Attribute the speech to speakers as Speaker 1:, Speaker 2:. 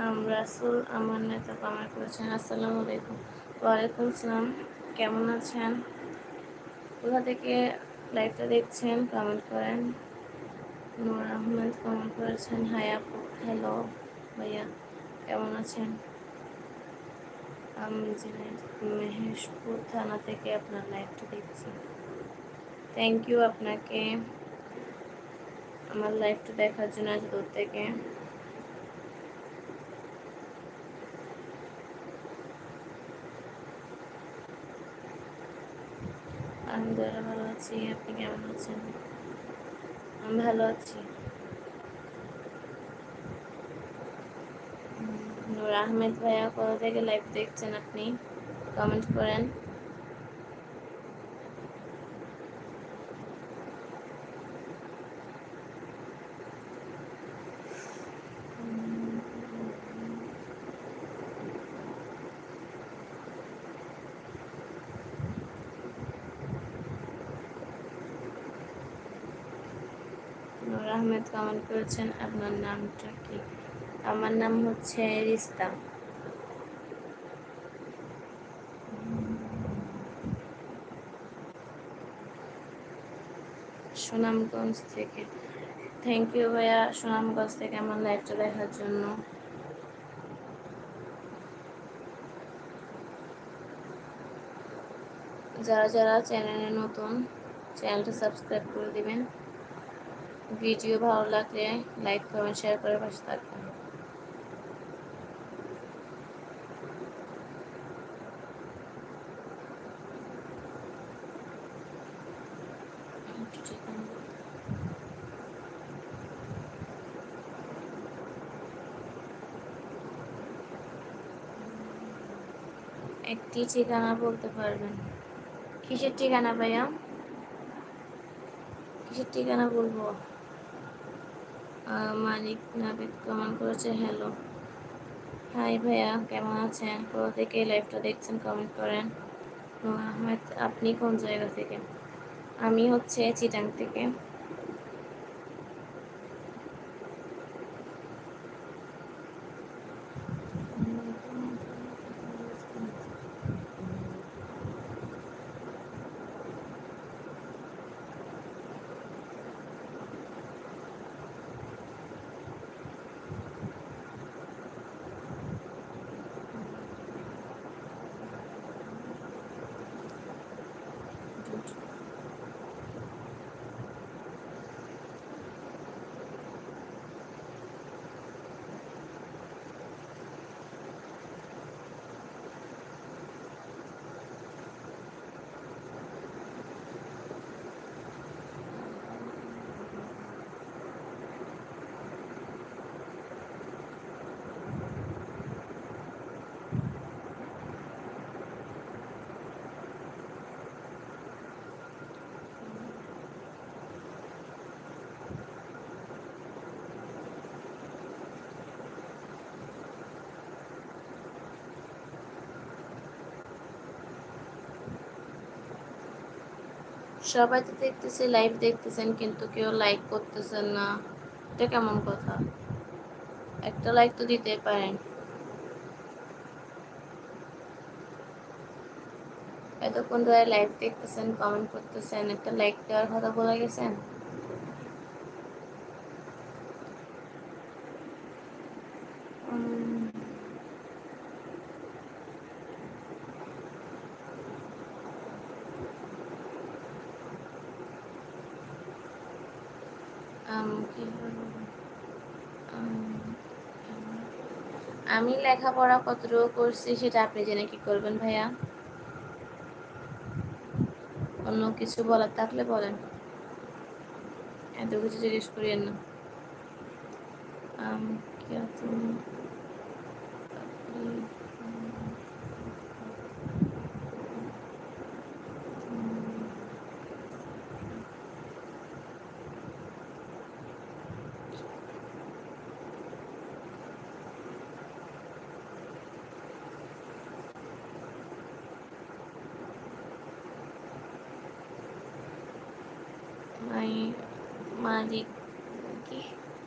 Speaker 1: রাসুল আমার নেতা কমেন্ট করেছেন, আসসালামু আলাইকুম। ওয়ালাইকুম আসসালাম। কেমন আছেন? কোথা থেকে লাইভটা দেখছেন কমেন্ট করেন। নূর আহমেদ কমেন্ট করেছেন, হাই আপু। হ্যালো ভাইয়া, কেমন আছেন? আমি মহেশপুর থানা থেকে আপনার লাইভটা দেখছি। থ্যাংক ইউ আপনাকে আমার লাইভটা দেখার জন্য এত দূর থেকে। আলহামদুলিল্লাহ ভালো আছি, আপনি কেমন আছেন? আমি ভালো আছি। নূর আহমেদ ভাইয়া, কোথা থেকে লাইভ দেখছেন আপনি? কমেন্ট করেন। নূর আহমেদ কমেন্ট করেছেন, আপনার নামটা কি? আমার নাম হচ্ছে রিস্তা। সুনামগঞ্জ থেকে। থ্যাংক ইউ ভাইয়া সুনামগঞ্জ থেকে আমার লাইভটা দেখার জন্য। যারা যারা চ্যানেলে নতুন, চ্যানেলটা সাবস্ক্রাইব করে দিবেন। ভিডিও ভালো লাগলে লাইক কমেন্ট শেয়ার করে পাশে থাকবেন। একটি ঠিকানা বলতে পারবেন? কিসের ঠিকানা ভাইয়া? কিসের ঠিকানা বলবো? মানিক নাবিদ কমেন্ট করেছে, হ্যালো হাই ভাইয়া, কেমন আছেন? কোথা থেকে লাইভটা দেখছেন কমেন্ট করেন। নূর আহমেদ, আপনি কোন জায়গা থেকে? আমি হচ্ছে চিটাং থেকে। সবাই তো দেখতেছে, লাইভ দেখতেছেন, কিন্তু কেউ লাইক করতেছেন না। এটা কেমন কথা? একটা লাইক তো দিতে পারেন। এতক্ষণ ধরে লাইভ দেখতেছেন, কমেন্ট করতেছেন, একটা লাইক দেওয়ার কথা বলে গেছেন। আমি লেখাপড়া কতটুকু করছি সেটা আপনি জেনে কি করবেন ভাইয়া? অন্য কিছু বলার থাকলে বলেন, এত কিছু জিজ্ঞেস করিয়েন না। মালিক